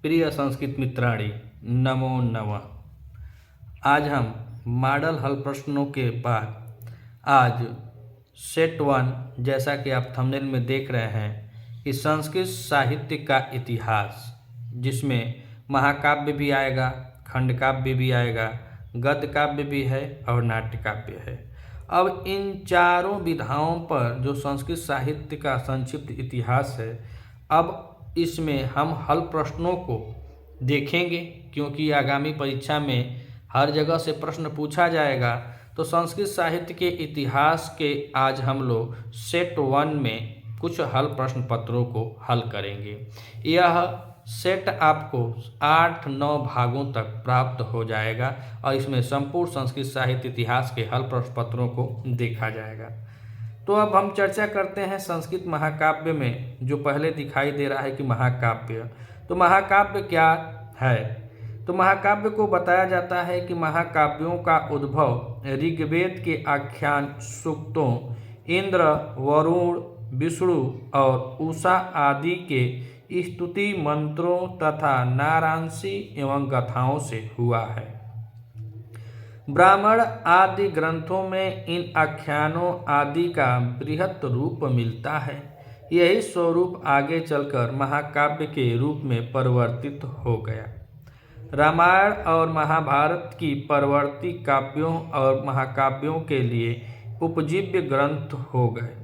प्रिय संस्कृत मित्राणि, नमो नमः। आज हम मॉडल हल प्रश्नों के बाद आज सेट वन, जैसा कि आप थंबनेल में देख रहे हैं, कि संस्कृत साहित्य का इतिहास, जिसमें महाकाव्य भी आएगा, खंड काव्य भी आएगा, गद्य काव्य भी है और नाट्य काव्य है। अब इन चारों विधाओं पर जो संस्कृत साहित्य का संक्षिप्त इतिहास है, अब इसमें हम हल प्रश्नों को देखेंगे, क्योंकि आगामी परीक्षा में हर जगह से प्रश्न पूछा जाएगा। तो संस्कृत साहित्य के इतिहास के आज हम लोग सेट वन में कुछ हल प्रश्न पत्रों को हल करेंगे। यह सेट आपको 8-9 भागों तक प्राप्त हो जाएगा और इसमें संपूर्ण संस्कृत साहित्य इतिहास के हल प्रश्न पत्रों को देखा जाएगा। तो अब हम चर्चा करते हैं संस्कृत महाकाव्य में। जो पहले दिखाई दे रहा है कि महाकाव्य, तो महाकाव्य क्या है? तो महाकाव्य को बताया जाता है कि महाकाव्यों का उद्भव ऋग्वेद के आख्यान सूक्तों, इंद्र, वरुण, विष्णु और उषा आदि के स्तुति मंत्रों तथा नारांशी एवं गाथाओं से हुआ है। ब्राह्मण आदि ग्रंथों में इन आख्यानों आदि का बृहत रूप मिलता है। यही स्वरूप आगे चलकर महाकाव्य के रूप में परिवर्तित हो गया। रामायण और महाभारत की परवर्ती काव्यों और महाकाव्यों के लिए उपजीव्य ग्रंथ हो गए।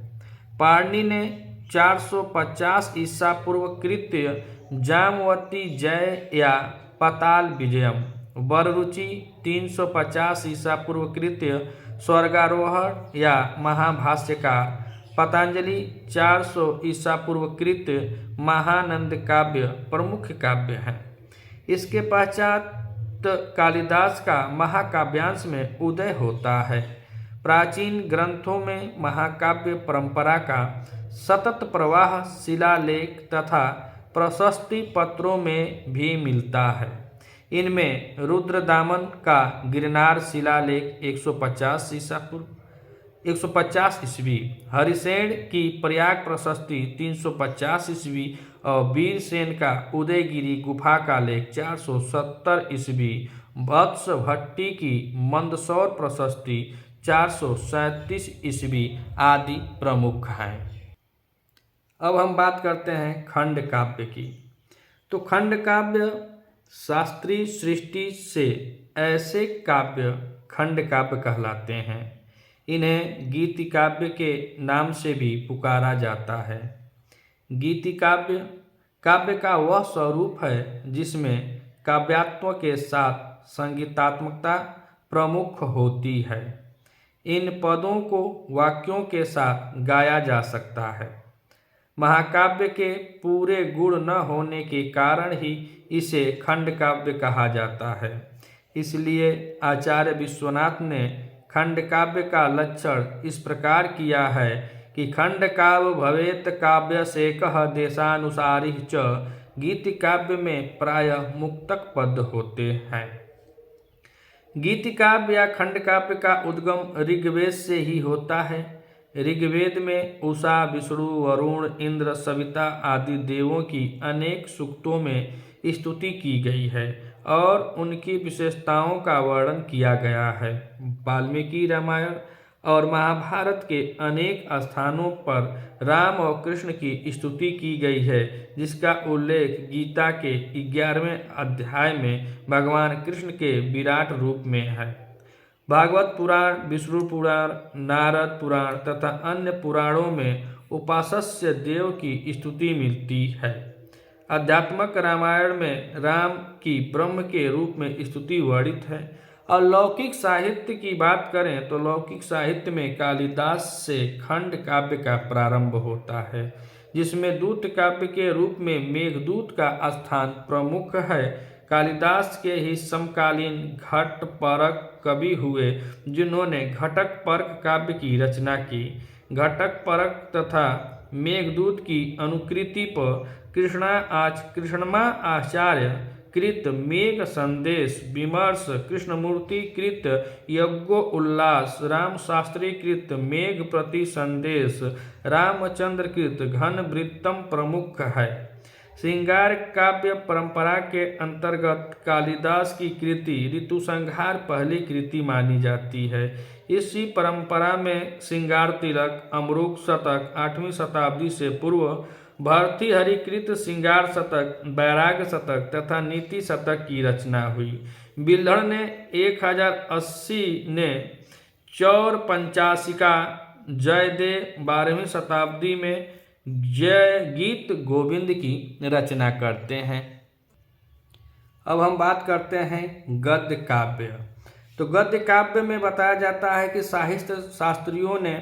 पाणिनि ने 450 ईसा पूर्व कृत्य जामवती जय या पाताल विजयम, वररुचि 350 ईसा पूर्व कृत्य स्वर्गारोहण या महाभाष्यकार, पतंजलि 400 ईसा पूर्व कृत्य महानंद काव्य प्रमुख काव्य हैं। इसके पश्चात कालिदास का महाकाव्यांश में उदय होता है। प्राचीन ग्रंथों में महाकाव्य परंपरा का सतत प्रवाह शिलालेख तथा प्रशस्ति पत्रों में भी मिलता है। इनमें रुद्रदामन का गिरनार शिलालेख 150 ईसा पूर्व 150 ईस्वी, हरिसेन की प्रयाग प्रशस्ति 350 ईस्वी और वीरसेन का उदयगिरी गुफा का लेख 470 ईस्वी, वत्स भट्टी की मंदसौर प्रशस्ति 437 ईस्वी आदि प्रमुख हैं। अब हम बात करते हैं खंड काव्य की। तो खंड काव्य शास्त्रीय सृष्टि से ऐसे काव्य खंड काव्य कहलाते हैं। इन्हें गीति काव्य के नाम से भी पुकारा जाता है। गीति काव्य काव्य का वह स्वरूप है जिसमें काव्यात्म के साथ संगीतात्मकता प्रमुख होती है। इन पदों को वाक्यों के साथ गाया जा सकता है। महाकाव्य के पूरे गुण न होने के कारण ही इसे खंड काव्य कहा जाता है। इसलिए आचार्य विश्वनाथ ने खंड काव्य का लक्षण इस प्रकार किया है कि खंड काव्य भवेत काव्य से कह देशानुसारी च, गीति काव्य में प्रायः मुक्तक पद होते हैं। गीति काव्य या खंड काव्य का उद्गम ऋग्वेद से ही होता है। ऋग्वेद में उषा, विष्णु, वरुण, इंद्र, सविता आदि देवों की अनेक सूक्तों में स्तुति की गई है और उनकी विशेषताओं का वर्णन किया गया है। वाल्मीकि रामायण और महाभारत के अनेक स्थानों पर राम और कृष्ण की स्तुति की गई है, जिसका उल्लेख गीता के 11वें अध्याय में भगवान कृष्ण के विराट रूप में है। भागवत पुराण, विष्णु पुराण, नारद पुराण तथा अन्य पुराणों में उपास्य देव की स्तुति मिलती है। आध्यात्मक रामायण में राम की ब्रह्म के रूप में स्तुति वर्णित है। और लौकिक साहित्य की बात करें तो लौकिक साहित्य में कालिदास से खंड काव्य का प्रारंभ होता है, जिसमें दूत काव्य के रूप में मेघदूत का स्थान प्रमुख है। कालिदास के ही समकालीन घटपरक कवि हुए, जिन्होंने घटकपर्क काव्य की रचना की। घटकपर्क तथा मेघदूत की अनुकृति पर कृष्णमा आचार्य कृत मेघ संदेश विमर्श, कृष्णमूर्ति कृत यज्ञोल्लास, राम शास्त्री कृत मेघ प्रति संदेश, रामचंद्र कृत घन वृत्तम प्रमुख है। श्रृंगार काव्य परंपरा के अंतर्गत कालिदास की कृति ऋतुसंहार पहली कृति मानी जाती है। इसी परंपरा में श्रृंगार तिलक, अमरूक शतक 8वीं शताब्दी से पूर्व, भर्तृहरि कृत श्रृंगार शतक, वैराग्य शतक तथा नीति शतक की रचना हुई। बिल्हड़ ने 1080 ने चौर पंचाशिका, जयदेव 12वीं शताब्दी में जय गीत गोविंद की रचना करते हैं। अब हम बात करते हैं गद्य काव्य। तो गद्य काव्य में बताया जाता है कि साहित्य शास्त्रियों ने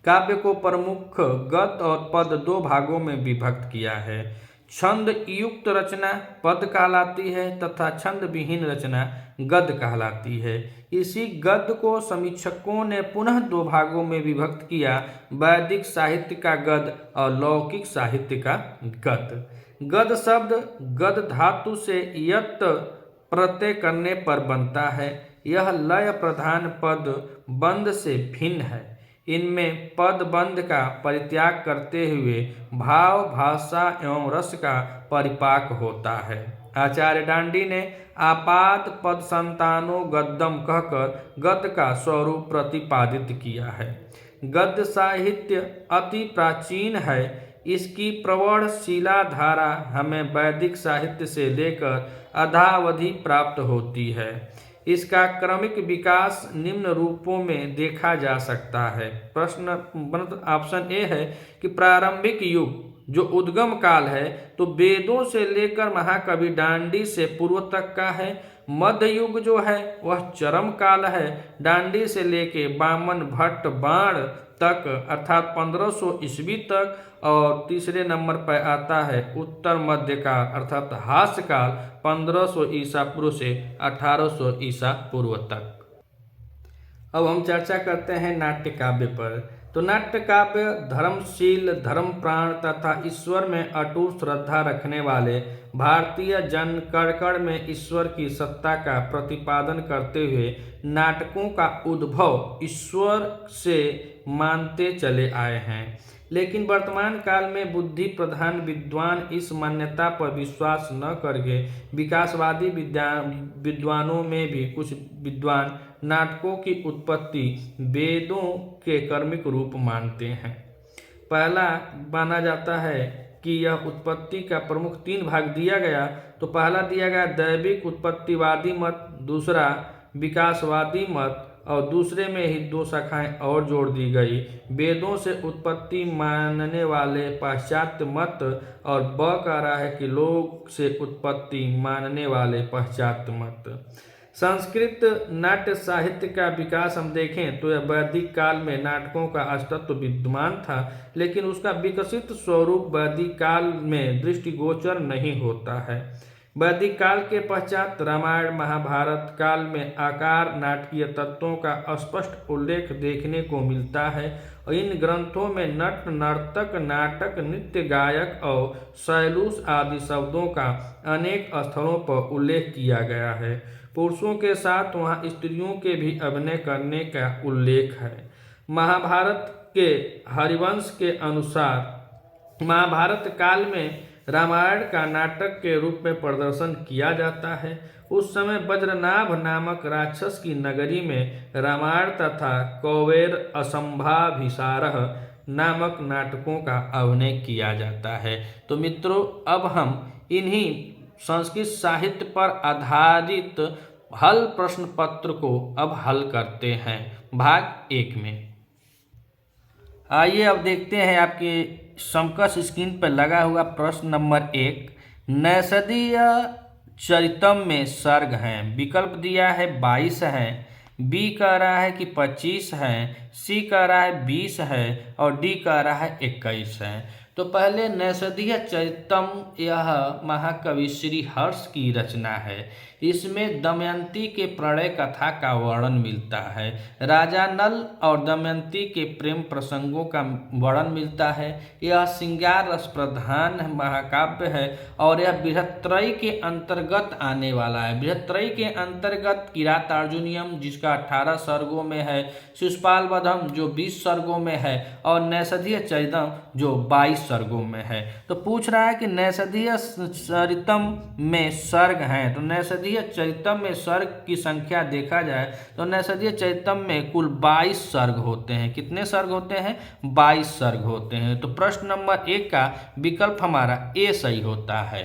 काव्य को प्रमुख गद्य और पद दो भागों में विभक्त किया है। छंद युक्त रचना पद कहलाती है तथा छंद विहीन रचना गद्य कहलाती है। इसी गद्य को समीक्षकों ने पुनः दो भागों में विभक्त किया, वैदिक साहित्य का गद्य और लौकिक साहित्य का गद्य। गद्य शब्द गद्य धातु से यत् प्रत्यय करने पर बनता है। यह लय प्रधान पद बंद से भिन्न है। इनमें पद बंध का परित्याग करते हुए भाव, भाषा एवं रस का परिपाक होता है। आचार्य डांडी ने आपात पद संतानो गद्यम कहकर गद्य का स्वरूप प्रतिपादित किया है। गद्य साहित्य अति प्राचीन है। इसकी प्रौढ़ शिलाधारा हमें वैदिक साहित्य से लेकर अद्यावधि प्राप्त होती है। इसका क्रमिक विकास निम्न रूपों में देखा जा सकता है। प्रश्न ऑप्शन ए है कि प्रारंभिक युग जो उद्गम काल है तो वेदों से लेकर महाकवि डांडी से पूर्व तक का है। मध्य युग जो है वह चरम काल है, डांडी से लेके वामन भट्ट बाण तक अर्थात 1500 ईस्वी तक। और तीसरे नंबर पर आता है उत्तर मध्य काल अर्थात हास्य काल 1500 ईसा पूर्व से 1800 ईसा पूर्व तक। अब हम चर्चा करते हैं नाट्य काव्य पर। तो नाट्य काव्य धर्मशील, धर्मप्राण तथा ईश्वर में अटूट श्रद्धा रखने वाले भारतीय जन कण में ईश्वर की सत्ता का प्रतिपादन करते हुए नाटकों का उद्भव ईश्वर से मानते चले आए हैं। लेकिन वर्तमान काल में बुद्धि प्रधान विद्वान इस मान्यता पर विश्वास न करके विकासवादी विद्वानों में भी कुछ विद्वान नाटकों की उत्पत्ति वेदों के कर्मिक रूप मानते हैं। पहला माना जाता है कि यह उत्पत्ति का प्रमुख 3 भाग दिया गया। तो पहला दिया गया दैविक उत्पत्तिवादी मत, दूसरा विकासवादी मत और दूसरे में ही 2 शाखाएं और जोड़ दी गई, वेदों से उत्पत्ति मानने वाले पाश्चात्य मत और ब कह रहा है कि लोक से उत्पत्ति मानने वाले पाश्चात्य मत। संस्कृत नाट्य साहित्य का विकास हम देखें तो यह वैदिक काल में नाटकों का अस्तित्व विद्यमान था, लेकिन उसका विकसित स्वरूप वैदिक काल में दृष्टिगोचर नहीं होता है। वैदिक काल के पश्चात रामायण महाभारत काल में आकार नाटकीय तत्वों का स्पष्ट उल्लेख देखने को मिलता है और इन ग्रंथों में नट, नर्तक, नाटक, नृत्य, गायक और शैलूष आदि शब्दों का अनेक स्थलों पर उल्लेख किया गया है। पुरुषों के साथ वहाँ स्त्रियों के भी अभिनय करने का उल्लेख है। महाभारत के हरिवंश के अनुसार महाभारत काल में रामायण का नाटक के रूप में प्रदर्शन किया जाता है। उस समय वज्रनाभ नामक राक्षस की नगरी में रामायण तथा कौवेर असंभाभिसारः नामक नाटकों का अभिनय किया जाता है। तो मित्रों, अब हम इन्हीं संस्कृत साहित्य पर आधारित हल प्रश्न पत्र को अब हल करते हैं भाग 1 में। आइए अब देखते हैं आपके समकक्ष स्क्रीन पर लगा हुआ प्रश्न नंबर 1। नैषधीय चरितम में सर्ग हैं। विकल्प दिया है 22 हैं, बी कह रहा है कि 25 हैं, सी कह रहा है 20 है और डी कह रहा है 21 है। तो पहले नैषधीय चरितम यह महाकवि श्री हर्ष की रचना है। इसमें दमयंती के प्रणय कथा का वर्णन मिलता है। राजा नल और दमयंती के प्रेम प्रसंगों का वर्णन मिलता है। यह श्रृंगार रस प्रधान महाकाव्य है और यह बृहत्त्रयी के अंतर्गत आने वाला है। बृहत्त्रयी के अंतर्गत किरातार्जुनीयम जिसका 18 सर्गों में है, शिशुपाल वधम जो 20 सर्गों में है और नैषधीय चरितम जो 22 सर्गों में है। तो पूछ रहा है कि नैषधीय चरितम में सर्ग हैं, तो नैषधीय चरितम में सर्ग की संख्या देखा जाए तो नैषधीय चरितम में कुल 22 सर्ग होते हैं। कितने सर्ग होते हैं? 22 सर्ग होते हैं। तो प्रश्न नंबर 1 का विकल्प हमारा ए सही होता है।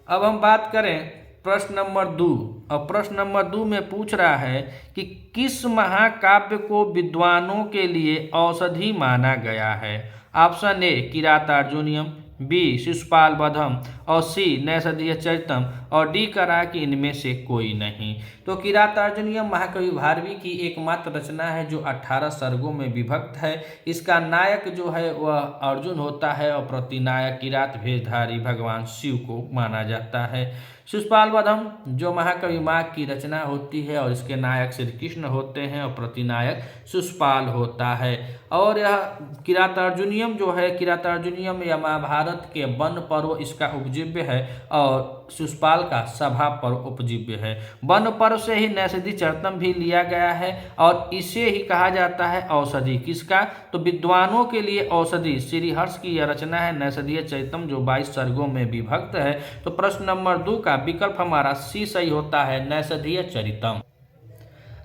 अब हम बात करें प्रश्न नंबर 2, और प्रश्न नंबर 2 में पूछ रहा है कि किस महाकाव्य को विद्वानों के लिए औषधि माना गया है? ऑप्शन ए किरातार्जुनीयम, बी शिशुपाल वधम, और सी नैषधीय चरितम, और डी करा कि इनमें से कोई नहीं। तो किरातार्जुनीयम महाकवि भारवी की एकमात्र रचना है जो 18 सर्गों में विभक्त है। इसका नायक जो है वह अर्जुन होता है और प्रतिनायक किरात भेषधारी भगवान शिव को माना जाता है। शिशुपाल वधम जो महाकवि माघ की रचना होती है और इसके नायक श्री कृष्ण होते हैं और प्रतिनायक शिशुपाल होता है। और यह किरातार्जुनीयम जो है, किरातार्जुनीयम या महाभारत के वन पर्व इसका उपजीव्य है और शिशुपाल का सभा पर्व उपजीव्य है। वन पर्व से ही नैषधीय चरितम भी लिया गया है और इसे ही कहा जाता है औषधि। किसका? तो विद्वानों के लिए औषधि श्रीहर्ष की यह रचना है नैषधीय चरितम जो 22 सर्गों में विभक्त है। तो प्रश्न नंबर 2 का विकल्प हमारा सी सही होता है, नैषधीय चरितम।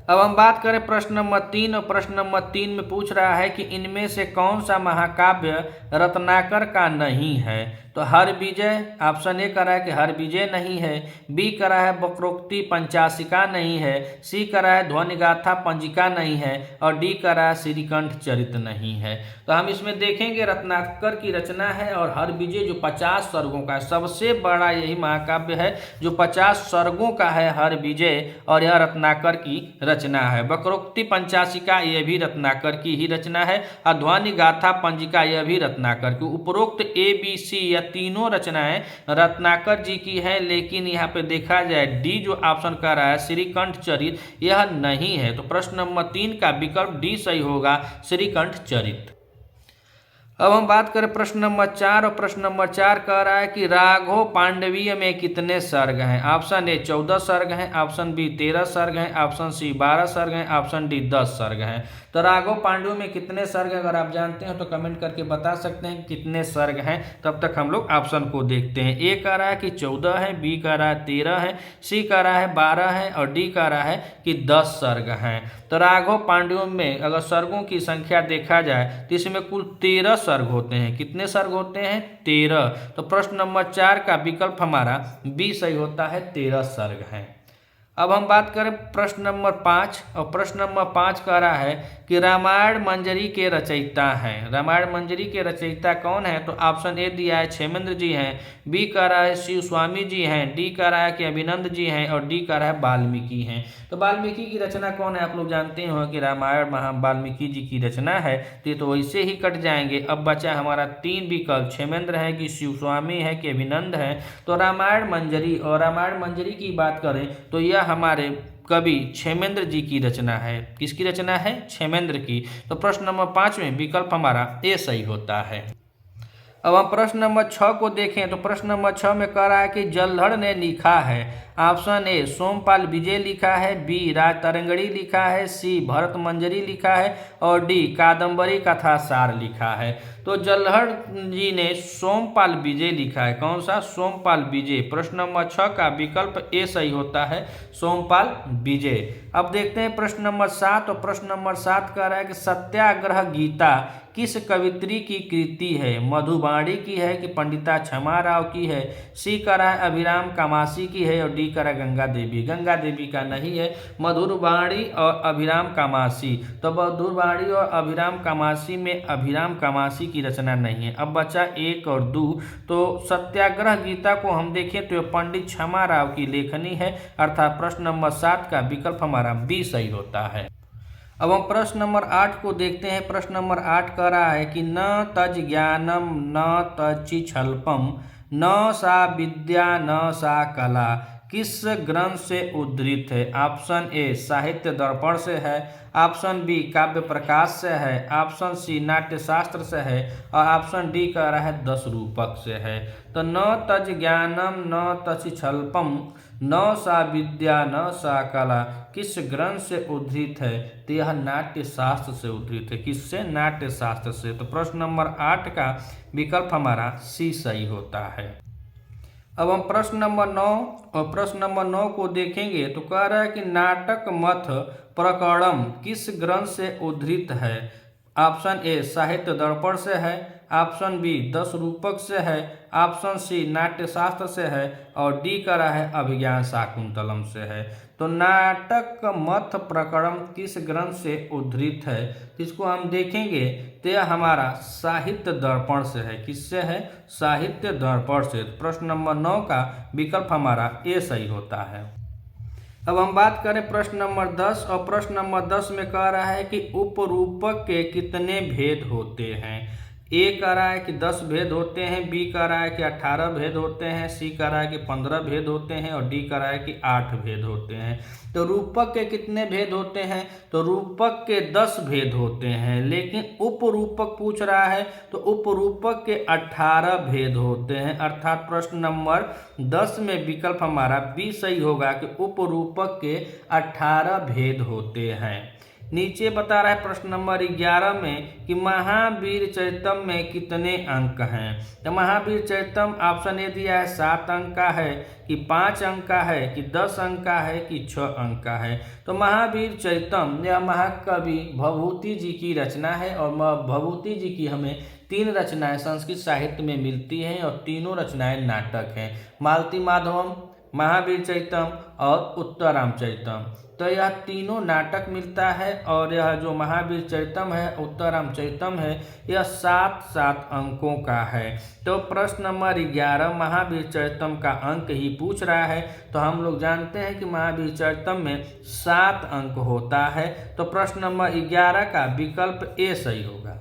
अब हम बात करें प्रश्न नंबर 3, और प्रश्न नंबर 3 में पूछ रहा है कि इनमें से कौन सा महाकाव्य रत्नाकर का नहीं है? तो हर विजय, ऑप्शन ए करा है कि हर विजय नहीं है, बी करा है वक्रोक्ति पंचाशिका नहीं है, सी करा है ध्वनिगाथा पंजिका नहीं है, और डी करा है श्रीकंठ चरित नहीं है। तो हम इसमें देखेंगे रत्नाकर की रचना है और हर विजय जो 50 सर्गों का है, सबसे बड़ा यही महाकाव्य है जो 50 सर्गों का है हर विजय, और यह रत्नाकर की रचना है। वक्रोक्ति पंचाशिका यह भी रत्नाकर की ही रचना है, और ध्वनिगाथा पंजिका यह भी रत्नाकर की। उपरोक्त ए बी सी या तीनों रचनाएं रत्नाकर जी की है, लेकिन यहाँ पे देखा जाए डी जो ऑप्शन कर रहा है श्रीकंठ चरित यह नहीं है। तो प्रश्न नंबर 3 का विकल्प डी सही होगा, श्रीकंठ चरित। अब हम बात करें प्रश्न नंबर 4, और प्रश्न नंबर 4 कह रहा है कि राघव पांडवीय में कितने सर्ग हैं? ऑप्शन ए 14 सर्ग हैं, ऑप्शन बी 13 सर्ग हैं, ऑप्शन सी 12 सर्ग हैं, ऑप्शन डी 10 सर्ग हैं। तो राघव पांडव में कितने सर्ग हैं अगर आप जानते हैं तो कमेंट करके बता सकते हैं कितने सर्ग हैं। तब तक हम लोग ऑप्शन को देखते हैं। ए कह रहा है कि 14 है, बी कह रहा है 13 है, सी कह रहा है 12 है, और डी कह रहा है कि 10 सर्ग हैं। तो राघव पांडव में अगर सर्गों की संख्या देखा जाए तो इसमें कुल 13 सर्ग होते हैं। कितने सर्ग होते हैं? 13। तो प्रश्न नंबर 4 का विकल्प हमारा बी सही होता है, 13 सर्ग हैं। अब हम बात करें प्रश्न नंबर 5, और प्रश्न नंबर 5 कह रहा है कि रामायण मंजरी के रचयिता हैं। रामायण मंजरी के रचयिता कौन है? तो ऑप्शन ए दिया है क्षेमेंद्र जी हैं, बी कह रहा है शिव स्वामी जी हैं, डी कह रहा है कि अभिनंद जी हैं, और डी कह रहा है वाल्मीकि हैं। तो वाल्मीकि की रचना कौन है? आप लोग जानते हो कि रामायण वाल्मीकि जी की रचना है, तो ये तो वैसे ही कट जाएंगे। अब बचा हमारा 3 विकल्प, क्षेमेंद्र है कि शिव स्वामी है कि अभिनंद है। तो रामायण मंजरी, और रामायण मंजरी की बात करें तो यह हमारे कवि क्षेमेंद्र जी की रचना है। किसकी रचना है? क्षेमेंद्र की। तो प्रश्न नंबर 5 में विकल्प हमारा ए सही होता है। अब हम प्रश्न नंबर 6 को देखें तो प्रश्न नंबर 6 में कह रहा है कि जलधर ने लिखा है। ऑप्शन ए सोमपाल विजय लिखा है, बी राज तरंगड़ी लिखा है, सी भरत मंजरी लिखा है, और डी कादम्बरी कथा सार लिखा है। तो जलधर जी ने सोमपाल विजय लिखा है। कौन सा? सोमपाल विजय। प्रश्न नंबर 6 का विकल्प ए सही होता है, सोमपाल विजय। अब देखते हैं प्रश्न नंबर 7, और प्रश्न नंबर 7 कह रहा है कि सत्याग्रह गीता किस कवित्री की कृति है? मधुबाणी की है कि पंडिता क्षमा राव की है, सी कह रहा है अभिराम कामासी की है, और डी कह रहा है गंगा देवी। गंगा देवी का नहीं है, मधुबाणी और अभिराम कामासी। तो मधुबाणी और अभिराम कामासी में अभिराम कामासी की रचना नहीं है। अब बचा 1 और 2। तो सत्याग्रह गीता को हम देखें तो पंडित क्षमा राव की लेखनी है, अर्थात प्रश्न नंबर 7 का विकल्प हमारा बी सही होता है। अब हम प्रश्न नंबर 8 को देखते हैं। प्रश्न नंबर 8 कह रहा है कि न तज ज्ञानम न तचि छल्पम न सा विद्या न सा कला किस ग्रंथ से उद्धृत है? ऑप्शन ए साहित्य दर्पण से है, ऑप्शन बी काव्य प्रकाश से है, ऑप्शन सी नाट्यशास्त्र से है और ऑप्शन डी कह रहा है 10 रूपक से है। तो न तज ज्ञानम न तज छल्पम न सा विद्या न सा कला किस ग्रंथ से उद्धृत है? तो यह नाट्यशास्त्र से उद्धृत है। किससे? नाट्यशास्त्र से। तो प्रश्न नंबर 8 का विकल्प हमारा सी सही होता है। अब हम प्रश्न नंबर 9 को देखेंगे तो कह रहा है कि नाटक मथ प्रकरणम किस ग्रंथ से उद्धृत है? ऑप्शन ए साहित्य दर्पण से है, ऑप्शन बी 10 रूपक से है, ऑप्शन सी नाट्यशास्त्र से है और डी का रहा है अभिज्ञान शाकुंतलम से है। तो नाटक मथ प्रकरण किस ग्रंथ से उद्धृत है? इसको हम देखेंगे तो यह हमारा साहित्य दर्पण से है। किससे है? साहित्य दर्पण से। प्रश्न नंबर 9 का विकल्प हमारा ए सही होता है। अब हम बात करें प्रश्न नंबर 10 और प्रश्न नंबर 10 में कह रहा है कि उपरूपक के कितने भेद होते हैं? ए कह रहा है कि 10 भेद होते हैं, बी कह रहा है कि 18 भेद होते हैं, सी कह रहा है कि 15 भेद होते हैं और डी कह रहा है कि 8 भेद होते हैं। तो रूपक के कितने भेद होते हैं? तो रूपक के 10 भेद होते हैं, लेकिन उपरूपक पूछ रहा है तो उपरूपक के 18 भेद होते हैं। अर्थात प्रश्न नंबर 10 में विकल्प हमारा बी सही होगा कि उपरूपक के 18 भेद होते हैं। नीचे बता रहा है प्रश्न नंबर 11 में कि महावीर चरितम में कितने अंक हैं? तो महावीर चरितम ऑप्शन ए दिया है 7 अंक का है, कि 5 अंक का है, कि 10 अंक का है, कि 6 अंक का है। तो महावीर चरितम यह महाकवि भभूति जी की रचना है और भभूति जी की हमें 3 रचनाएं संस्कृत साहित्य में मिलती हैं और तीनों रचनाएं नाटक हैं। मालती माधवम, महावीर चरितम और उत्तरामचरितम। तो यह तीनों नाटक मिलता है और यह जो महावीर चरितम है, उत्तरामचरितम है, यह 7-7 अंकों का है। तो प्रश्न नंबर 11 महावीर चरितम का अंक ही पूछ रहा है। तो हम लोग जानते हैं कि महावीर चरितम में 7 अंक होता है। तो प्रश्न नंबर 11 का विकल्प ए सही होगा।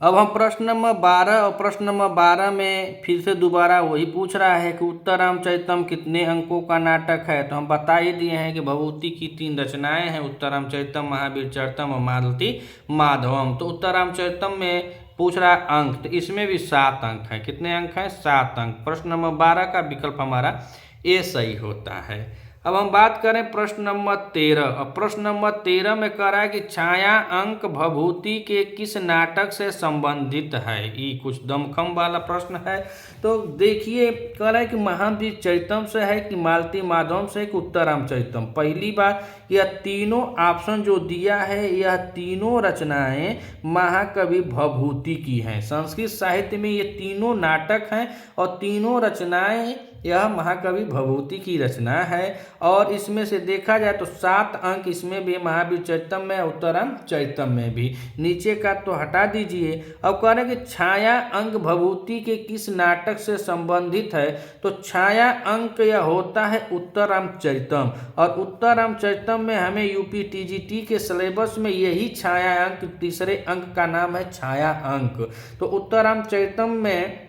अब हम प्रश्न नंबर 12 और प्रश्न नंबर 12 में फिर से दोबारा वही पूछ रहा है कि उत्तरामचरितम कितने अंकों का नाटक है? तो हम बता ही दिए हैं कि भभूति की 3 रचनाएं हैं, उत्तरामचरितम, महावीर चरितम और मालती माधवम। तो उत्तरामचरितम में पूछ रहा है अंक, तो इसमें भी 7 अंक हैं। कितने अंक हैं? 7 अंक। प्रश्न नंबर 12 का विकल्प हमारा ए सही होता है। अब हम बात करें प्रश्न नंबर 13 और प्रश्न नंबर 13 में कह रहा है कि छाया अंक भभूति के किस नाटक से संबंधित है? ये कुछ दमखम वाला प्रश्न है। तो देखिए कह रहा है कि महावीर चरितम से है, कि मालती माधवम से, कि उत्तरामचरितम। पहली बात, यह तीनों ऑप्शन जो दिया है यह तीनों रचनाएं महाकवि भभूति की हैं। संस्कृत साहित्य में ये तीनों नाटक हैं और तीनों रचनाएं यह महाकवि भभूति की रचना है। और इसमें से देखा जाए तो 7 अंक इसमें भी, महावीर चरितम में, उत्तरामचरितम में भी। नीचे का तो हटा दीजिए। अब कह रहे हैं कि छाया अंक भभूति के किस नाटक से संबंधित है? तो छाया अंक यह होता है उत्तरामचरितम और उत्तरामचरितम में हमें यूपी टीजीटी के सिलेबस में यही छाया अंक, तीसरे अंक का नाम है छाया अंक। तो उत्तरामचरितम में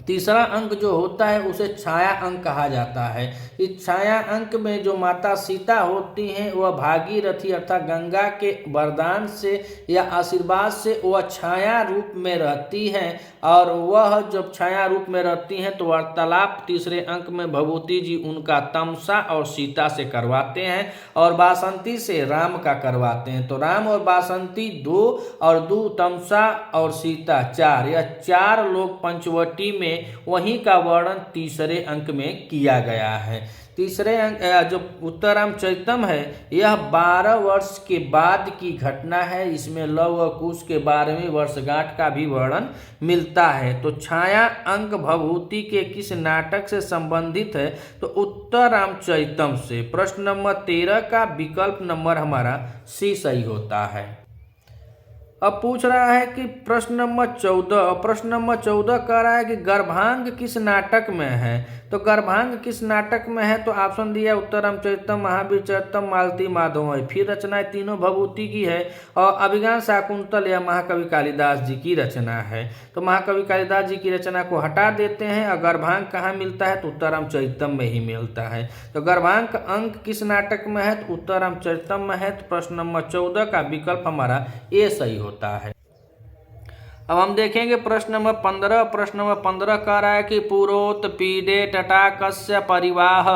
तीसरा अंक जो होता है उसे छाया अंक कहा जाता है। इस छाया अंक में जो माता सीता होती हैं वह भागीरथी अर्थात गंगा के वरदान से या आशीर्वाद से वह छाया रूप में रहती हैं और वह जब छाया रूप में रहती हैं तो वार्तालाप तीसरे अंक में भभूति जी उनका तमसा और सीता से करवाते हैं और बासंती से राम का करवाते हैं। तो राम और बासंती 2 और 2 तमसा और सीता 4, यह 4 लोग पंचवटी में वहीं का वर्णन तीसरे अंक में किया गया है। तीसरे अंक जो उत्तरामचरितम है यह 12 वर्ष के बाद की घटना है। इसमें लव और कुश के 12वीं वर्षगांठ का भी वर्णन मिलता है। तो छाया अंक भभूति के किस नाटक से संबंधित है? तो उत्तरामचरितम से। प्रश्न नंबर 13 का विकल्प नंबर हमारा सी सही होता है। अब पूछ रहा है कि प्रश्न नंबर 14 और प्रश्न नंबर 14 कह रहा है कि गर्भांग किस नाटक में है? तो तो गर्भांग किस नाटक में है? तो ऑप्शन दिया उत्तर रामचरितम, महावीर चरितम, मालती माधवमय। फिर रचनाएं तीनों भभूति की है और अभिज्ञान शाकुंतल या महाकवि कालिदास जी की रचना है। तो महाकवि कालिदास जी की रचना को हटा देते हैं और गर्भांग कहाँ मिलता है? तो उत्तर रामचरितम में ही मिलता है। तो गर्भांग का अंक किस नाटक में है? तो उत्तर रामचरितम में है। तो प्रश्न नंबर 14 का विकल्प हमारा ए सही होता है। अब हम देखेंगे प्रश्न नंबर 15। प्रश्न नंबर 15 कह रहा है कि पुरोत्पीडे टटाकस्य परिवाह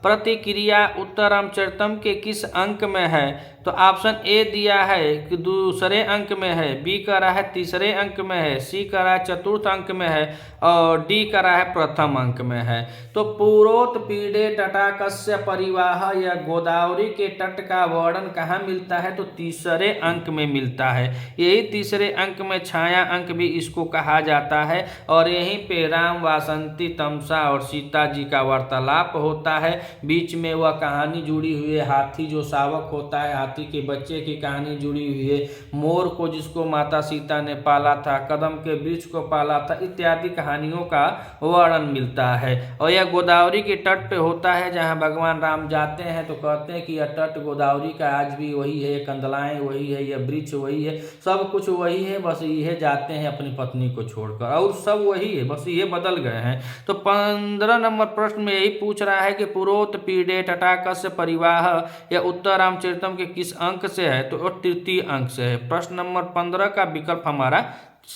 प्रतिक्रिया उत्तर रामचरितम के किस अंक में है? तो ऑप्शन ए दिया है कि दूसरे अंक में है, बी कह रहा है तीसरे अंक में है, सी कह रहा है चतुर्थ अंक में है और डी कह रहा है प्रथम अंक में है। तो पुरोत्पीडे टटाकस्य परिवाह या गोदावरी के तट का वर्णन कहाँ मिलता है? तो तीसरे अंक में मिलता है। यही तीसरे अंक में छाया अंक भी इसको कहा जाता है और यहीं पे राम वासंती तमसा और सीता जी का वार्तालाप होता है। बीच में वह कहानी जुड़ी हुई है, हाथी जो शावक होता है, हाथी के बच्चे की कहानी जुड़ी हुई है, मोर को जिसको माता सीता ने पाला था, कदम के वृक्ष को पाला था, इत्यादि कहानियों का वर्णन मिलता है। और यह गोदावरी के तट पे होता है जहाँ भगवान राम जाते हैं तो कहते हैं कि यह तट गोदावरी का आज भी वही है, कंदलाएं वही है, यह वृक्ष वही है, सब कुछ वही है, बस यह जाते हैं अपनी पत्नी को छोड़कर और सब वही है, बस ये बदल गए हैं। तो 15 नंबर प्रश्न में यही पूछ रहा है कि पुरोत्पीडे टटाकस्य परिवाह या उत्तर रामचरितम के किस अंक से है? तो तृतीय अंक से है। प्रश्न नंबर 15 का विकल्प हमारा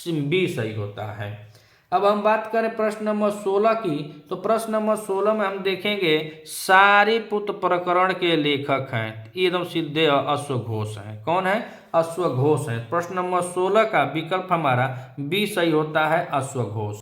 बी सही होता है। अब हम बात करें प्रश्न नंबर 16 की। तो प्रश्न नंबर 16 में हम देखेंगे सारीपुत प्रकरण के लेखक हैं, ये एकदम सीधे अश्वघोष हैं। कौन है? अश्वघोष है। प्रश्न नंबर 16 का विकल्प हमारा बी सही होता है, अश्वघोष।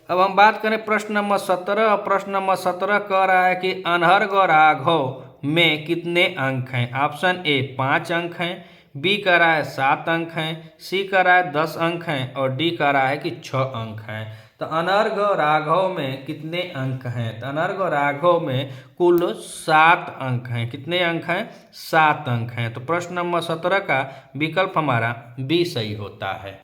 अब हम बात करें प्रश्न नंबर 17। प्रश्न नंबर 17 कह रहा है कि अनर्घ राघव में कितने अंक हैं? ऑप्शन ए 5 अंक हैं, बी कह रहा है 7 अंक हैं, सी कह रहा है 10 अंक हैं और डी कह रहा है कि 6 अंक हैं। तो अनर्घ राघव में कितने अंक हैं? तो अनर्घ राघव में कुल 7 अंक हैं। कितने अंक हैं? 7 अंक हैं। तो प्रश्न नंबर 17 का विकल्प हमारा बी सही होता है।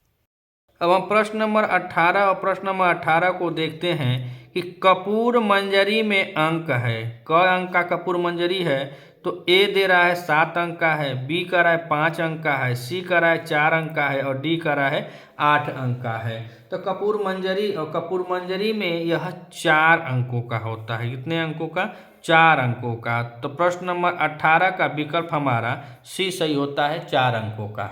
अब हम प्रश्न नंबर 18 और प्रश्न नंबर 18 को देखते हैं कि कपूर मंजरी में अंक है। क अंक का कपूर मंजरी है? तो ए दे रहा है 7 अंक का है, बी कह रहा है 5 अंक का है, सी कह रहा है 4 अंक का है और डी कह रहा है 8 अंक का है। तो कपूर मंजरी में यह 4 अंकों का होता है। कितने अंकों का? 4 अंकों का। तो प्रश्न नंबर 18 का विकल्प हमारा सी सही होता है, 4 अंकों का।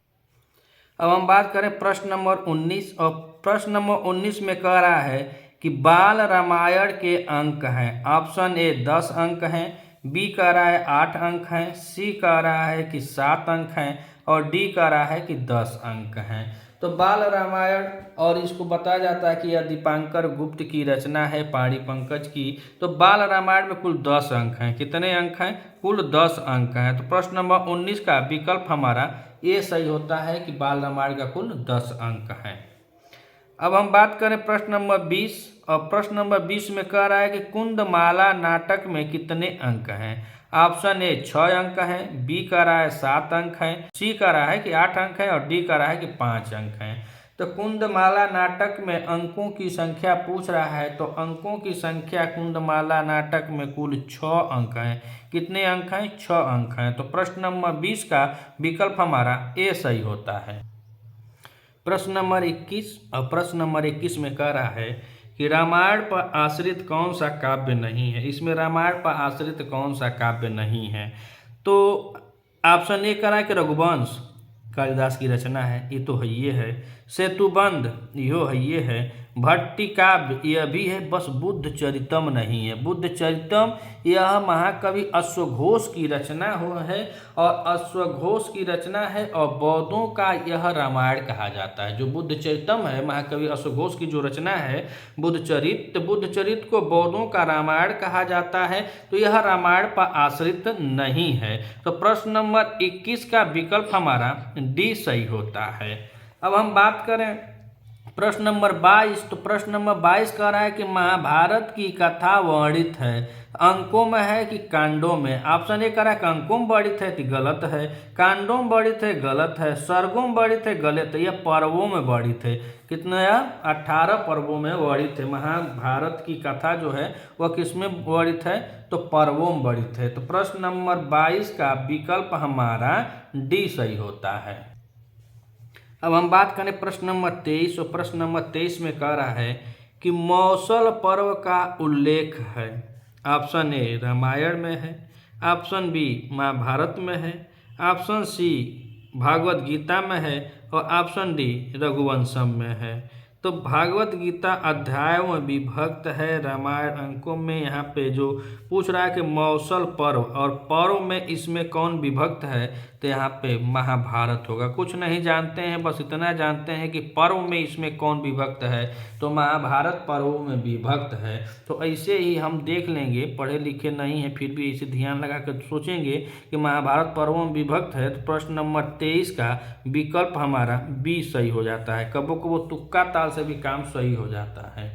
अब हम बात करें प्रश्न नंबर 19 और प्रश्न नंबर 19 में कह रहा है कि बाल रामायण के अंक हैं। ऑप्शन ए 10 अंक हैं, बी कह रहा है 8 अंक हैं, सी कह रहा है कि 7 अंक हैं और डी कह रहा है कि 10 अंक हैं। तो बाल रामायण, और इसको बताया जाता है कि यह दीपांकर गुप्त की रचना है, पाड़ी पंकज की। तो बाल रामायण में कुल 10 अंक हैं। कितने अंक हैं? कुल 10 अंक हैं। तो प्रश्न नंबर 19 का विकल्प हमारा ये सही होता है कि बाल रामायण का कुल 10 अंक हैं। अब हम बात करें प्रश्न नंबर 20 और प्रश्न नंबर 20 में कह रहा है कि कुंदमाला नाटक में कितने अंक हैं? ऑप्शन ए 6 अंक हैं, बी कह रहा है 7 अंक हैं, सी कह रहा है कि 8 अंक हैं और डी कह रहा है कि 5 अंक हैं। तो कुंदमाला नाटक में अंकों की संख्या पूछ रहा है। तो अंकों की संख्या कुंदमाला नाटक में कुल 6 अंक हैं। कितने अंक हैं? 6 अंक हैं। तो प्रश्न नंबर 20 का विकल्प हमारा ए सही होता है। प्रश्न नंबर 21 और प्रश्न नंबर 21 में कह रहा है कि रामायण पर आश्रित कौन सा काव्य नहीं है? इसमें रामायण पर आश्रित कौन सा काव्य नहीं है? तो ऑप्शन ए कह रहा है कि रघुवंश कालिदास की रचना है, ये तो है, ये है। सेतुबंध यो है, ये है। भट्टिकाव्य यह भी है, बस बुद्ध चरितम नहीं है। बुद्ध चरितम यह महाकवि अश्वघोष की रचना है और अश्वघोष की रचना है और बौद्धों का यह रामायण कहा जाता है। जो बुद्ध चरितम है, महाकवि अश्वघोष की जो रचना है बुद्ध चरित को बौद्धों का रामायण कहा जाता है। तो यह रामायण पर आश्रित नहीं है। तो प्रश्न नंबर 21 का विकल्प हमारा डी सही होता है। अब हम बात करें प्रश्न नंबर 22, तो प्रश्न नंबर 22 कह रहा है कि महाभारत की कथा वर्णित है, अंकों में है कि कांडों में। ऑप्शन ए कह रहा है कि अंकों में वर्णित है, तो गलत है। कांडों में वर्णित है, गलत है। सर्गों में वर्णित है, गलत है। यह पर्वों में वर्णित है। कितना है? 18 पर्वों में वर्णित है। महाभारत की कथा जो है वह किसमें वर्णित है? तो पर्वों में वर्णित है। तो प्रश्न नंबर 22 का विकल्प हमारा डी सही होता है। अब हम बात करें प्रश्न नंबर 23। और प्रश्न नंबर 23 में कह रहा है कि मौसल पर्व का उल्लेख है। ऑप्शन ए रामायण में है, ऑप्शन बी महाभारत में है, ऑप्शन सी भागवत गीता में है और ऑप्शन डी रघुवंशम में है। तो भागवत गीता अध्यायों में विभक्त है, रामायण अंकों में। यहाँ पे जो पूछ रहा है कि मौसल पर्व और पर्व में इसमें कौन विभक्त है, तो यहाँ पे महाभारत होगा। कुछ नहीं जानते हैं, बस इतना जानते हैं कि पर्व में इसमें कौन विभक्त है, तो महाभारत पर्वों में विभक्त है। तो ऐसे ही हम देख लेंगे, पढ़े लिखे नहीं हैं फिर भी इसे ध्यान लगा कर सोचेंगे कि महाभारत पर्वों में विभक्त है, तो प्रश्न नंबर 23 का विकल्प हमारा बी सही हो जाता है। कबो कबो तुक्का ताल से भी काम सही हो जाता है।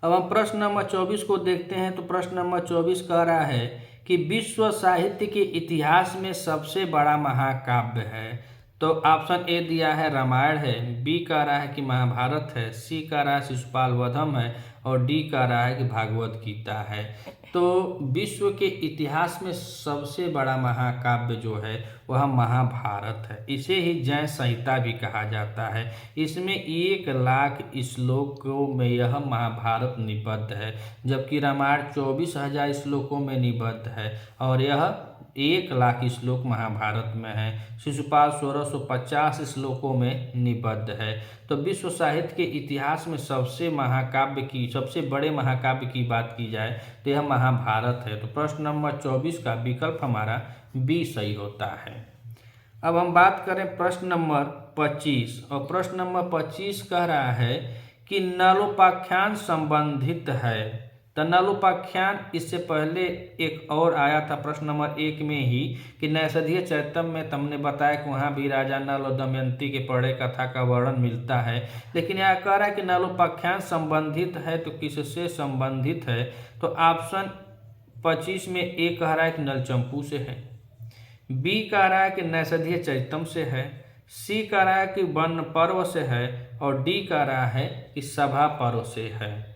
अब हम प्रश्न नंबर 24 को देखते हैं। तो प्रश्न नंबर 24 कह रहा है कि विश्व साहित्य के इतिहास में सबसे बड़ा महाकाव्य है। तो ऑप्शन ए दिया है रामायण है, बी कह रहा है कि महाभारत है, सी कह रहा है शिशुपाल वधम है और डी कह रहा है कि भागवत गीता है। तो विश्व के इतिहास में सबसे बड़ा महाकाव्य जो है वह महाभारत है। इसे ही जय संहिता भी कहा जाता है। इसमें 1,00,000 श्लोकों में यह महाभारत निबद्ध है, जबकि रामायण 24,000 श्लोकों में निबद्ध है और यह 1,00,000 श्लोक महाभारत में है। शिशुपाल 1650 श्लोकों में निबद्ध है। तो विश्व साहित्य के इतिहास में सबसे बड़े महाकाव्य की बात की जाए तो यह महाभारत है। तो प्रश्न नंबर 24 का विकल्प हमारा बी सही होता है। अब हम बात करें प्रश्न नंबर 25। और प्रश्न नंबर 25 कह रहा है कि नलोपाख्यान संबंधित है। तो नलोपाख्यान इससे पहले एक और आया था प्रश्न नंबर 1 में ही कि नैषधीय चैतन्य में तुमने बताया कि वहाँ भी राजा नल और दमयंती के पढ़े कथा का वर्णन मिलता है। लेकिन यह कह रहा है कि नलोपाख्यान संबंधित है, तो किससे संबंधित है? तो ऑप्शन 25 में ए कह रहा है कि नलचंपू से है, बी कह रहा है कि नैषधीय चैतन्य से है, सी कह रहा है कि वन पर्व से है और डी कह रहा है कि सभा पर्व से है।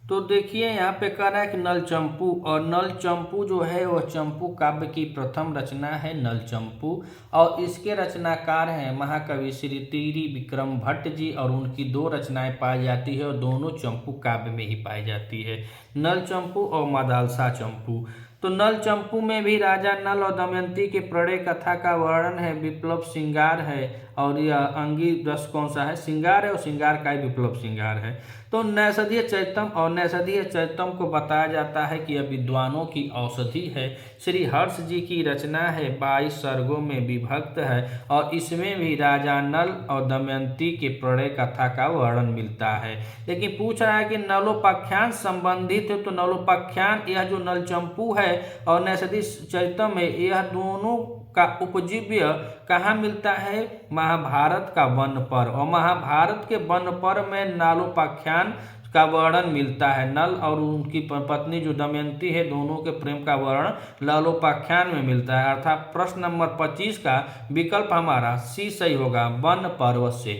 तो देखिए यहाँ पे कह रहा है कि नलचंपू, और नलचंपू जो है वह चंपू काव्य की प्रथम रचना है नलचंपू। और इसके रचनाकार हैं महाकवि श्री त्री विक्रम भट्ट जी, और उनकी 2 रचनाएं पाई जाती है और दोनों चंपू काव्य में ही पाई जाती है, नलचंपू और मदालसा चंपू। तो नलचंपू में भी राजा नल और दमयंती के प्रणय कथा का वर्णन है, विप्लव श्रृंगार है, और यह अंगी रस कौन सा है? श्रृंगार है, और श्रृंगार का ही विप्लव श्रृंगार है। तो नैषधीय चैतन्य, और नैषधीय चैतन्य को बताया जाता है कि यह विद्वानों की औषधि है। श्री हर्ष जी की रचना है, 22 सर्गों में विभक्त है और इसमें भी राजा नल और दमयंती के प्रणय कथा का वर्णन मिलता है। लेकिन पूछ रहा है कि नलोपाख्यान संबंधित है, तो नलोपाख्यान यह जो नलचंपू है और नैषधीय चैतन्य में, यह दोनों का उपजीव्य कहाँ मिलता है? महाभारत का वन पर्व, और महाभारत के वन पर्व में नलोपाख्यान का वर्णन मिलता है। नल और उनकी पत्नी जो दमयंती है, दोनों के प्रेम का वर्णन नलोपाख्यान में मिलता है। अर्थात प्रश्न नंबर 25 का विकल्प हमारा सी सही होगा, वन पर्व से।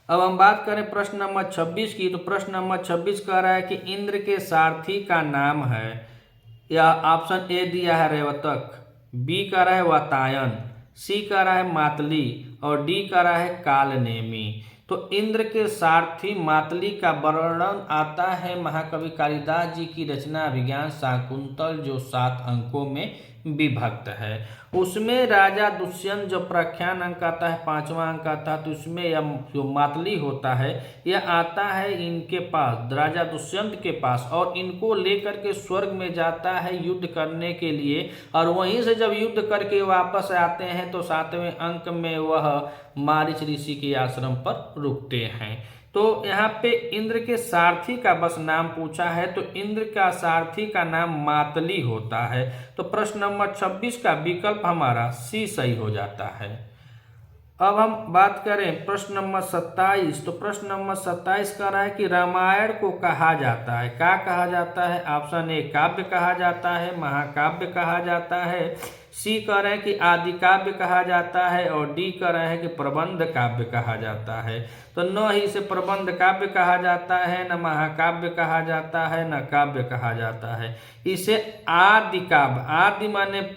अब हम बात करें प्रश्न नंबर 26 की। तो प्रश्न नंबर 26 कह रहा है कि इंद्र के सारथी का नाम है। यह ऑप्शन ए दिया है रेवतक, बी कह रहा है वातायन, सी कह रहा है मातली और डी कह रहा है कालनेमी। तो इंद्र के सारथी मातली का वर्णन आता है महाकवि कालिदास जी की रचना अभिज्ञान शाकुंतल, जो 7 अंकों में विभक्त है। उसमें राजा दुष्यंत जो प्रख्यान अंक आता है, 5वां अंक आता है, तो उसमें यह जो मातली होता है यह आता है इनके पास, राजा दुष्यंत के पास, और इनको लेकर के स्वर्ग में जाता है युद्ध करने के लिए। और वहीं से जब युद्ध करके वापस आते हैं तो 7वें अंक में वह मारीच ऋषि के आश्रम पर रुकते हैं। तो यहाँ पे इंद्र के सारथी का बस नाम पूछा है, तो इंद्र का सारथी का नाम मातली होता है। तो प्रश्न नंबर 26 का विकल्प हमारा सी सही हो जाता है। अब हम बात करें प्रश्न नंबर 27। तो प्रश्न नंबर 27 कह रहा है कि रामायण को कहा जाता है, क्या कहा जाता है? ऑप्शन ए काव्य कहा जाता है, महाकाव्य कहा जाता है, सी कह रहे हैं कि आदि काव्य कहा जाता है, और डी कह रहे हैं कि प्रबंध काव्य कहा जाता है। तो न ही इसे प्रबंध काव्य कहा जाता है, न महाकाव्य कहा जाता है, न काव्य कहा जाता है। इसे आदि काव्य, आदि माने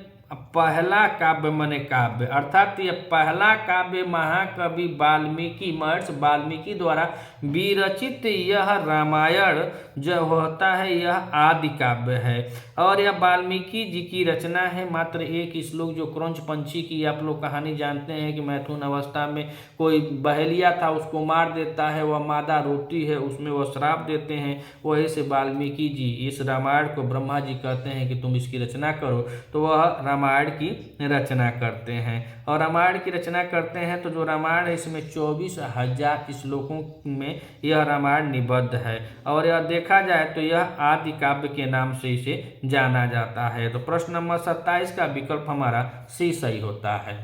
पहला काव्य माने काव्य, अर्थात यह पहला काव्य महाकवि वाल्मीकि, महर्षि वाल्मीकि द्वारा विरचित यह रामायण जो होता है यह आदि काव्य है, और यह वाल्मीकि जी की रचना है। मात्र एक श्लोक जो क्रंच पंछी की आप लोग कहानी जानते हैं कि मैथुन अवस्था में कोई बहेलिया था, उसको मार देता है, वह मादा रोती है, उसमें वह श्राप देते हैं। वही से वाल्मीकि जी इस रामायण को ब्रह्मा जी कहते हैं कि तुम इसकी रचना करो, तो वह रामायण की रचना करते हैं। और रामायण की रचना करते हैं तो जो रामायण है इसमें 24,000 श्लोकों में यह रामायण निबद्ध है, और यह देखा जाए तो यह आदि काव्य के नाम से इसे जाना जाता है। तो प्रश्न नंबर 27 का विकल्प हमारा सी सही होता है।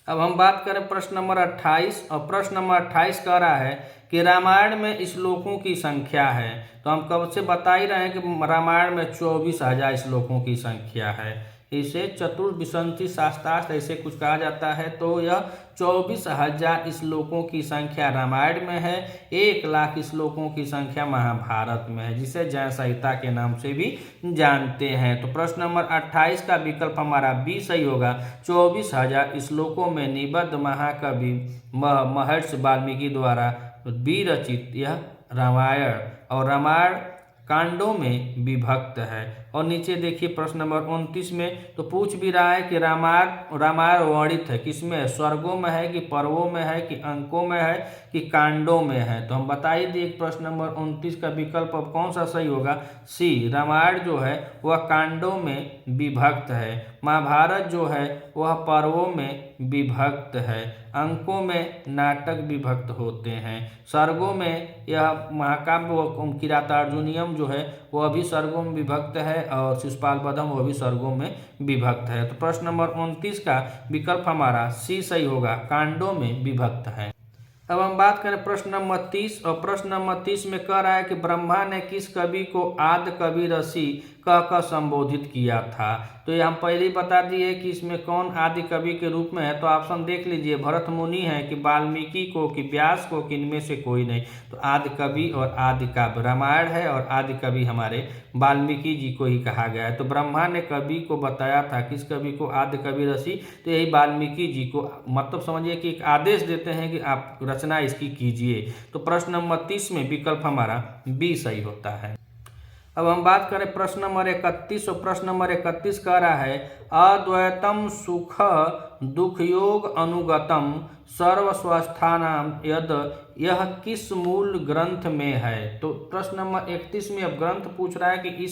अब हम बात करें प्रश्न नंबर 28, और प्रश्न नंबर 28 कह रहा है कि रामायण में श्लोकों की संख्या है। तो हम कब से बता ही रहे हैं कि रामायण में 24,000 श्लोकों की संख्या है। इसे चतुर्विंशति शास्त्रार्थ ऐसे कुछ कहा जाता है। तो यह 24,000 श्लोकों की संख्या रामायण में है, 1,00,000 श्लोकों की संख्या महाभारत में है, जिसे जय संहिता के नाम से भी जानते हैं। तो प्रश्न नंबर 28 का विकल्प हमारा बी सही होगा। 24,000 श्लोकों में निबद्ध महाकवि महर्षि वाल्मीकि द्वारा विरचित यह रामायण, और रामायण कांडों में विभक्त है। और नीचे देखिए प्रश्न नंबर 29 में तो पूछ भी रहा है कि रामायण वर्णित है किसमें है, स्वर्गों में है कि पर्वों में है कि अंकों में है कि कांडों में है। तो हम बता ही दिए प्रश्न नंबर 29 का विकल्प अब कौन सा सही होगा, सी। रामायण जो है वह कांडों में विभक्त है, महाभारत जो है वह पर्वों में विभक्त है, अंकों में नाटक विभक्त होते हैं, सर्गों में यह महाकाव्य व किरातार्जुनीयम जो है वह भी सर्गों में विभक्त है, और शिशुपाल वधम वह भी सर्गों में विभक्त है। तो प्रश्न नंबर 29 का विकल्प हमारा सी सही होगा, कांडों में विभक्त है। अब हम बात करें प्रश्न नंबर 30, और प्रश्न नंबर 30 में कह रहा है कि ब्रह्मा ने किस कवि को आदि कवि ऋषि कहकर संबोधित किया था। तो ये हम पहले ही बता दिए कि इसमें कौन आदि कवि के रूप में है। तो ऑप्शन देख लीजिए, भरत मुनि है कि वाल्मीकि को कि व्यास को कि इनमें से कोई नहीं। तो आदि कवि और आदि काव्य रामायण है, और आदि कवि हमारे वाल्मीकि जी को ही कहा गया है। तो ब्रह्मा ने कवि को बताया था, किस कवि को, आदि कवि ऋषि, तो यही वाल्मीकि जी को, मतलब समझिए कि एक आदेश देते हैं कि आप रचना इसकी कीजिए। तो प्रश्न नंबर 30 में विकल्प हमारा बी सही होता है। अब हम बात करें प्रश्न नंबर 31, और प्रश्न नंबर 31 कह रहा है अद्वैतम सुख दुखयोग अनुगतम सर्वस्वस्थानाम यद यह किस मूल ग्रंथ में है। तो प्रश्न नंबर 31 में अब ग्रंथ पूछ रहा है कि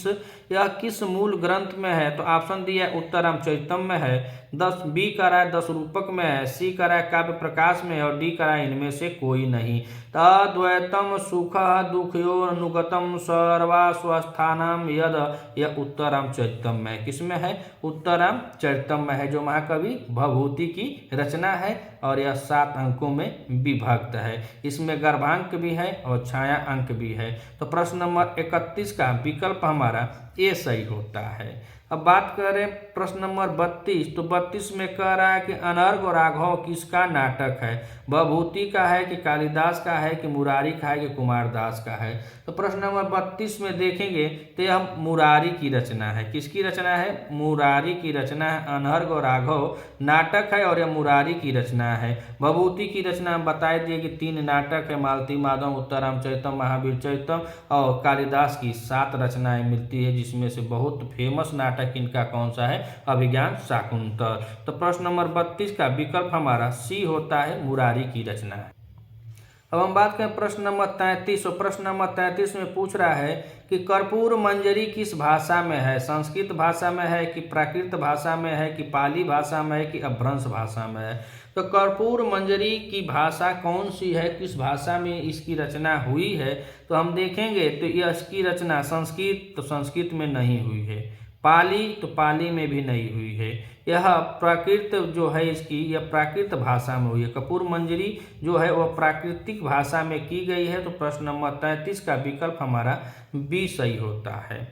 यह किस मूल ग्रंथ में है। तो ऑप्शन दिया है उत्तर रामचरितम में है, 10 बी कह रहा है 10 रूपक में है, सी कह रहा है काव्य प्रकाश में है, और डी कह रहा है इनमें से कोई नहीं। तद्वैतम सुख दुखयो अनुगतम सर्वस्वस्थानाम यद यह उत्तर रामचरितम में है। किसमें है, उत्तर रामचरितम में है, जो महाकवि भवभूति की रचना है, और यह 7 अंकों में विभक्त है। इसमें गर्भांक भी है और छाया अंक भी है। तो प्रश्न नंबर 31 का विकल्प हमारा ए सही होता है। अब बात करें प्रश्न नंबर 32, तो 32 में कह रहा है कि अनर्घ और राघव किसका नाटक है, भवभूति का है कि कालिदास का है कि मुरारी का है कि कुमारदास का है। तो प्रश्न नंबर 32 में देखेंगे तो यह मुरारी की रचना है। किसकी रचना है, मुरारी की रचना है। अनर्घ और राघव नाटक है, और यह मुरारी की रचना है। भवभूति की रचना हम बता दिए कि 3 नाटक है, मालती माधव, उत्तर रामचरितम, महावीर चरितम, और कालिदास की 7 रचनाएं मिलती है, जिसमें से बहुत फेमस नाटक इनका कौन सा है, अभिज्ञान शाकुंतल। तो प्रश्न नंबर 32 का विकल्प हमारा सी होता है, मुरारी की रचना है। अब हम बात करें प्रश्न नंबर 33, और प्रश्न नंबर 33 में पूछ रहा है कि कर्पूर मंजरी किस भाषा में है, संस्कृत भाषा में है कि प्राकृत भाषा में है कि पाली भाषा में है कि अपभ्रंश भाषा में है। तो कर्पूर मंजरी की भाषा कौन सी है, किस भाषा में इसकी रचना हुई है। तो हम देखेंगे तो इसकी रचना संस्कृत में नहीं हुई है, पाली तो पाली में भी नहीं हुई है। यह प्राकृत जो है इसकी यह प्राकृत भाषा में हुई है। कपूर मंजरी जो है वह प्राकृतिक भाषा में की गई है। तो प्रश्न नंबर 33 का विकल्प हमारा बी सही होता है।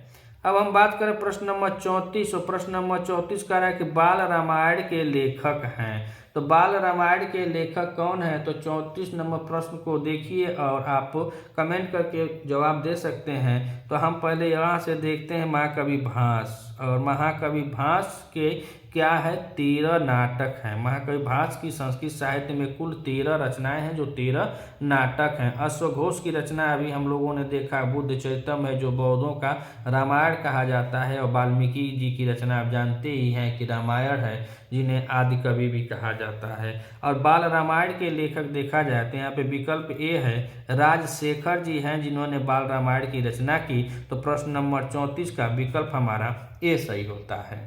अब हम बात करें प्रश्न नंबर 34। और प्रश्न नंबर 34 कह रहा है कि बाल रामायण के लेखक हैं। तो बाल रामायण के लेखक कौन है? तो 34 नंबर प्रश्न को देखिए और आप कमेंट करके जवाब दे सकते हैं। तो हम पहले यहाँ से देखते हैं महाकवि भास। और महाकवि भास के क्या है? 13 नाटक हैं। महाकवि भास की संस्कृत साहित्य में कुल 13 रचनाएं हैं, जो 13 नाटक हैं। अश्वघोष की रचना अभी हम लोगों ने देखा बुद्ध चरितम है, जो बौद्धों का रामायण कहा जाता है। और वाल्मीकि जी की रचना आप जानते ही हैं कि रामायण है, जिन्हें आदि कवि भी कहा जाता है। और बाल रामायण के लेखक देखा जाए तो यहाँ पे विकल्प ए है, राजशेखर जी हैं जिन्होंने बाल रामायण की रचना की। तो प्रश्न नंबर 34 का विकल्प हमारा ए सही होता है।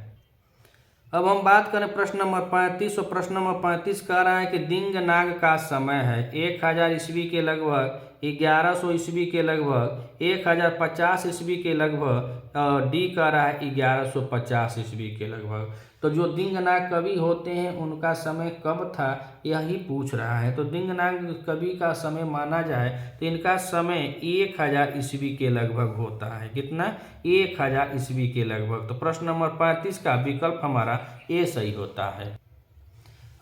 अब हम बात करें प्रश्न नंबर 35। और प्रश्न नंबर 35 कह रहा है कि दिंग नाग का समय है 1000 ईस्वी के लगभग, 1100 ईस्वी के लगभग, 1050 ईस्वी के लगभग, और डी कह रहा है 1150 ईस्वी के लगभग। तो जो दिंगनाग कवि होते हैं उनका समय कब था, यही पूछ रहा है। तो दिंगनाग कवि का समय माना जाए तो इनका समय 1000 ईस्वी के लगभग होता है। कितना? 1000 ईस्वी के लगभग। तो प्रश्न नंबर 35 का विकल्प हमारा ए सही होता है।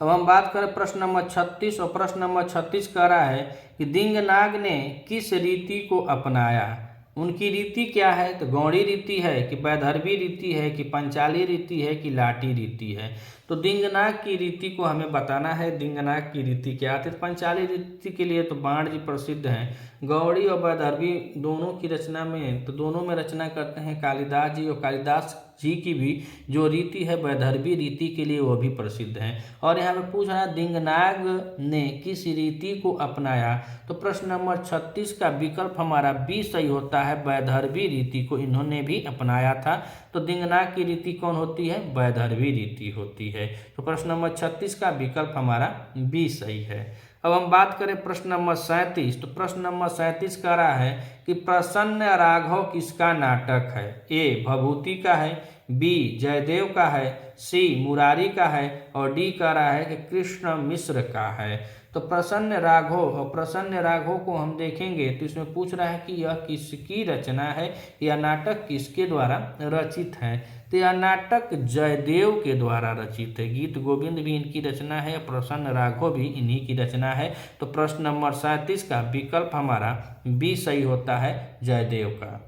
अब हम बात करें प्रश्न नंबर 36। और प्रश्न नंबर 36 कह रहा है कि दिंगनाग ने किस रीति को अपनाया। उनकी रीति क्या है? तो गौड़ी रीति है कि वैदर्भी रीति है कि पंचाली रीति है कि लाठी रीति है। तो दिंगनाग की रीति को हमें बताना है। दिंगनाग की रीति क्या थी? पंचाली रीति के लिए तो बाण जी प्रसिद्ध हैं। गौड़ी और वैदर्भी दोनों की रचना में, तो दोनों में रचना करते हैं कालिदास जी। और कालिदास जी की भी जो रीति है वैदर्भी रीति के लिए, वो भी प्रसिद्ध हैं। और यहाँ पे पूछ रहा है दिंगनाग ने किस रीति को अपनाया। तो प्रश्न नंबर 36 का विकल्प हमारा बी सही होता है। वैदर्भी रीति को इन्होंने भी अपनाया था। तो दिंगनाग की रीति कौन होती है? वैदर्भी रीति होती है। तो प्रश्न नंबर 36 का विकल्प हमारा बी सही है। अब हम बात करें प्रश्न नंबर 37। तो प्रश्न नंबर 37 कह रहा है कि प्रसन्न राघव किसका नाटक है। ए भभूति का है, बी जयदेव का है, सी मुरारी का है, और डी कह रहा है कि कृष्ण मिश्र का है। तो प्रसन्न राघव, और प्रसन्न राघव को हम देखेंगे तो इसमें पूछ रहा है कि यह किसकी रचना है, यह नाटक किसके द्वारा रचित है। तो यह नाटक जयदेव के द्वारा रचित है। गीत गोविंद भी इनकी रचना है, प्रसन्न राघव भी इन्हीं की रचना है। तो प्रश्न नंबर 37 का विकल्प हमारा बी सही होता है, जयदेव का।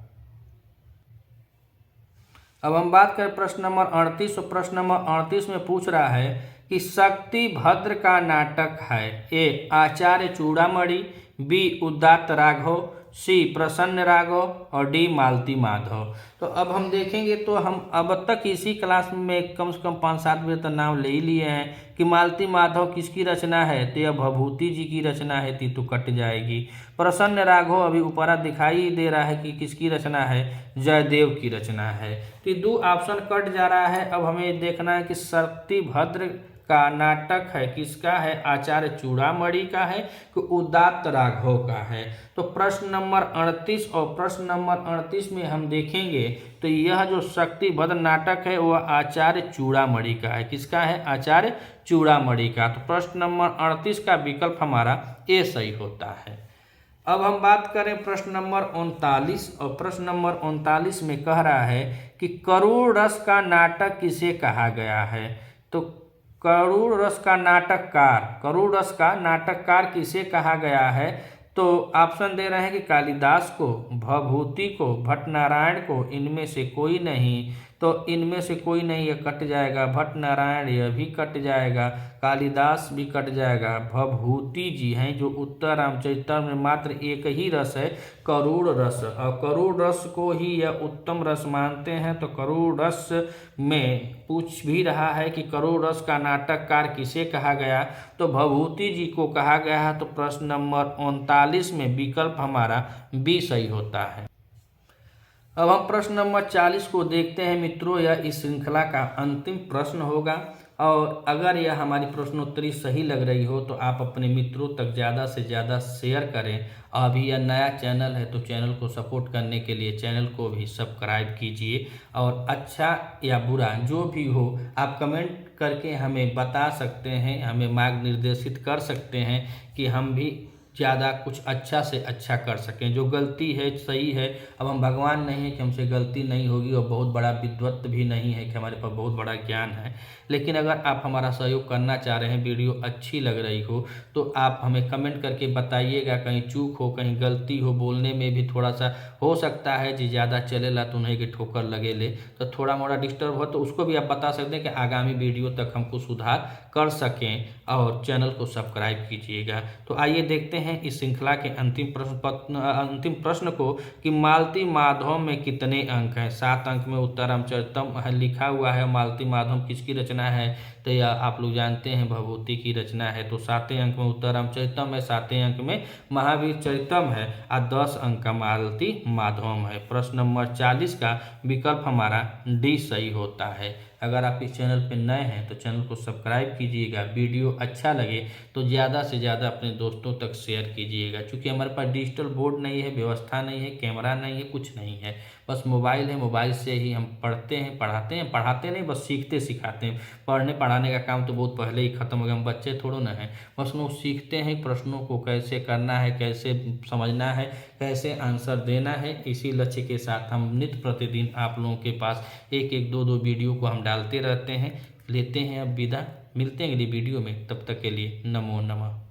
अब हम बात करें प्रश्न नंबर 38। और प्रश्न नंबर 38 में पूछ रहा है कि शक्तिभद्र का नाटक है। ए आचार्य चूड़ामणि, बी उदात्त राघव, सी प्रसन्न राघव, और डी मालती माधव। तो अब हम देखेंगे तो हम अब तक इसी क्लास में कम से कम 5-7 बजे तक नाम ले ही लिए हैं कि मालती माधव किसकी रचना है। तो यह भभूति जी की रचना है, तीतु कट जाएगी। प्रसन्न राघव अभी ऊपर दिखाई दे रहा है कि किसकी रचना है, जयदेव की रचना है। तो 2 ऑप्शन कट जा रहा है। अब हमें देखना है कि शक्तिभद्र का नाटक है किसका है, आचार्य चूड़ामणि का है कि उदात्त राघव का है। तो प्रश्न नंबर 38 और प्रश्न नंबर 38 में हम देखेंगे तो यह जो शक्तिभद्र नाटक है वह आचार्य चूड़ामणि का है। किसका है? आचार्य चूड़ामणि का। तो प्रश्न नंबर 38 का विकल्प हमारा ए सही होता है। अब हम बात करें प्रश्न नंबर 39। और प्रश्न नंबर 39 में कह रहा है कि करूण रस का नाटक किसे कहा गया है। तो करूण रस का नाटककार, करूण रस का नाटककार किसे कहा गया है। तो ऑप्शन दे रहे हैं कि कालिदास को, भभूति को, भट्टनारायण को, इनमें से कोई नहीं। तो इनमें से कोई नहीं, यह कट जाएगा। भट्टनारायण यह भी कट जाएगा, कालिदास भी कट जाएगा। भभूति जी हैं जो उत्तर रामचरितम में मात्र एक ही रस है, करूण रस, और करूण रस को ही यह उत्तम रस मानते हैं। तो करूण रस में पूछ भी रहा है कि करूण रस का नाटककार किसे कहा गया। तो भभूति जी को कहा गया है। तो प्रश्न नंबर 39 में विकल्प हमारा बी सही होता है। अब हम प्रश्न नंबर 40 को देखते हैं मित्रों। यह इस श्रृंखला का अंतिम प्रश्न होगा और अगर यह हमारी प्रश्नोत्तरी सही लग रही हो तो आप अपने मित्रों तक ज़्यादा से ज़्यादा शेयर करें। अभी यह नया चैनल है तो चैनल को सपोर्ट करने के लिए चैनल को भी सब्सक्राइब कीजिए। और अच्छा या बुरा जो भी हो आप कमेंट करके हमें बता सकते हैं, हमें मार्ग निर्देशित कर सकते हैं कि हम भी ज़्यादा कुछ अच्छा से अच्छा कर सकें। जो गलती है सही है, अब हम भगवान नहीं है कि हमसे गलती नहीं होगी और बहुत बड़ा विद्वत भी नहीं है कि हमारे पास बहुत बड़ा ज्ञान है। लेकिन अगर आप हमारा सहयोग करना चाह रहे हैं, वीडियो अच्छी लग रही हो तो आप हमें कमेंट करके बताइएगा। कहीं चूक हो, कहीं गलती हो, बोलने में भी थोड़ा सा हो सकता है जी ज़्यादा चलेला तो नहीं कि ठोकर लगे ले, तो थोड़ा मोड़ा डिस्टर्ब हो तो उसको भी आप बता सकते हैं कि आगामी वीडियो तक हमको सुधार कर सकें। और चैनल को सब्सक्राइब कीजिएगा। तो आइए देखते हैं इस श्रृंखला के अंतिम प्रश्न को कि मालती माधव में कितने अंक हैं। 7 अंक में उत्तररामचरितम लिखा हुआ है। मालती माधव किसकी रचना है? तो यह आप लोग जानते हैं भभूति की रचना है। तो 7वें अंक में उत्तररामचरितम है, 7वें अंक में महावीर चरितम है और 10 अंक का मालती माधव है। प्रश्न नंबर 40 का विकल्प हमारा डी सही होता है। अगर आप इस चैनल पर नए हैं तो चैनल को सब्सक्राइब कीजिएगा। वीडियो अच्छा लगे तो ज़्यादा से ज़्यादा अपने दोस्तों तक शेयर कीजिएगा। क्योंकि हमारे पास डिजिटल बोर्ड नहीं है, व्यवस्था नहीं है, कैमरा नहीं है, कुछ नहीं है, बस मोबाइल है। मोबाइल से ही हम पढ़ते हैं, पढ़ाते नहीं, बस सीखते सिखाते हैं। पढ़ने पढ़ाने का काम तो बहुत पहले ही ख़त्म हो गया, हम बच्चे थोड़ो ना हैं। बस लोग सीखते हैं प्रश्नों को कैसे करना है, कैसे समझना है, कैसे आंसर देना है। इसी लक्ष्य के साथ हम नित्य प्रतिदिन आप लोगों के पास एक एक दो वीडियो को हम डालते रहते हैं। लेते हैं अब विदा, मिलते हैं अगली वीडियो में, तब तक के लिए नमो नमः।